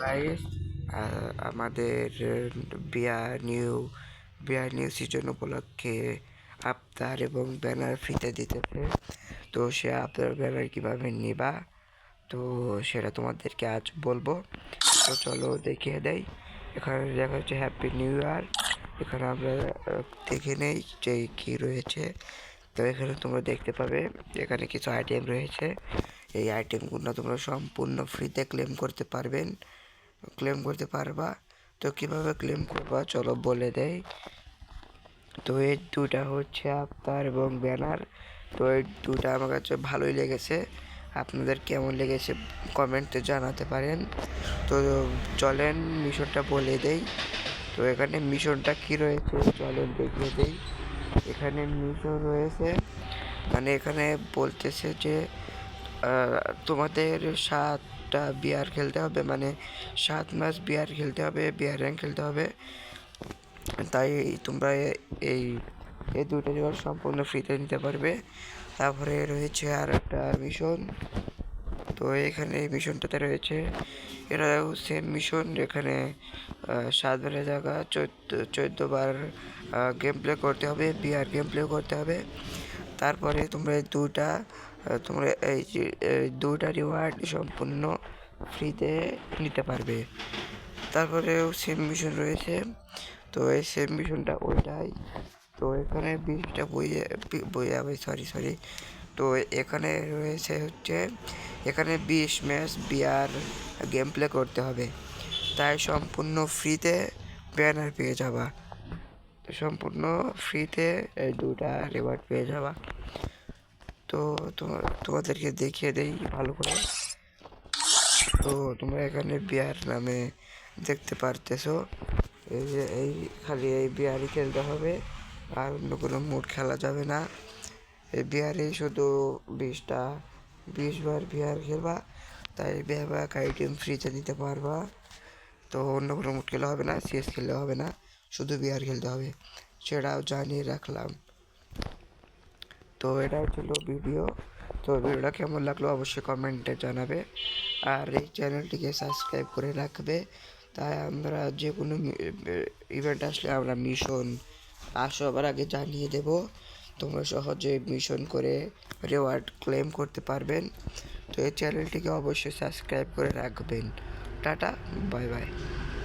Guys, আমাদের বিয়ার new season উপলক্ষে আফতার এবং ব্যানার ফ্রিতে দিতেছে। তো সে আফতার ব্যানার কিভাবে নিবা, তো সেটা তোমাদেরকে আজ বলবো। তো চলো দেখিয়ে দেই। এখানে দেখা হচ্ছে হ্যাপি নিউ ইয়ার। এখানে আমরা দেখে নেই যে কি রয়েছে। তো এখানে তোমরা দেখতে পাবে এখানে কিছু আইটেম রয়েছে। এই আইটেমগুলো তোমরা সম্পূর্ণ ফ্রিতে ক্লেম করতে পারবা। তো কিভাবে ক্লেম করবা চলো বলে দেই। তো এই দুটা হচ্ছে আফতার এবং ব্যানার। তো এই দুটা আমার কাছে ভালোই লেগেছে। আপনাদের কেমন লেগেছে কমেন্টে জানাতে পারেন। তো চলেন মিশনটা বলে দেই। তো এখানে মিশনটা কি রয়েছে চলেন দেখিয়ে দেই। এখানে মিশন রয়েছে, মানে এখানে বলতেছে যে তোমাদের 7টা বিয়ার খেলতে হবে, মানে 7 ম্যাচ বিয়ার খেলতে হবে, বিয়ার র্যাঙ্ক খেলতে হবে। তাই তোমরা এই এই দুটো জোয়ার সম্পূর্ণ ফ্রিতে নিতে পারবে। তারপরে রয়েছে আর একটা মিশন। তো এখানে এই মিশনটাতে রয়েছে, এটাও সেম মিশন। এখানে 7 বারের জায়গা 14 বার গেম প্লে করতে হবে, বিয়ার গেম প্লে করতে হবে। তারপরে তোমরা এই দুইটা রিওয়ার্ড সম্পূর্ণ ফ্রিতে নিতে পারবে। তারপরেও সেম মিশন রয়েছে। তো এই সেম মিশনটা ওইটাই। তো এখানে 20টা সরি। তো এখানে রয়েছে হচ্ছে এখানে 20 ম্যাচ বিয়ার গেম প্লে করতে হবে, তাই সম্পূর্ণ ফ্রিতে ব্যানার পেয়ে যাবা। সম্পূর্ণ ফ্রিতে এই দুটা রিওয়ার্ড পেয়ে যাবা। তো তোমাদেরকে দেখিয়ে দেই ভালো করে। তো তোমরা এখানে বিয়ার নামে দেখতে পারতেছো, এই যে খালি এই বিয়ারই খেলতে হবে, আর অন্য কোনো মুড খেলা যাবে না। এই বিয়ারে শুধু 20বার বিয়ার খেলবা, তাই ব্যাপক আইটেম ফ্রিতে নিতে পারবা। তো অন্য কোনো মুড খেলা হবে না, সিএস খেললে হবে না, শুধু বিয়ার খেলতে হবে, সেটাও জানিয়ে রাখলাম। তো এটাই ছিল ভিডিও। তো ভিডিওটা কেমন লাগলো অবশ্যই কমেন্টে জানাবে, আর এই চ্যানেলটিকে সাবস্ক্রাইব করে রাখবে। তাই আমরা যে কোনো ইভেন্ট আসলে আমরা মিশন সবার আগে জানিয়ে দেব। তোমরা সহজে মিশন করে রিওয়ার্ড ক্লেম করতে পারবেন। তো এই চ্যানেলটিকে অবশ্যই সাবস্ক্রাইব করে রাখবেন। Tata, bye bye.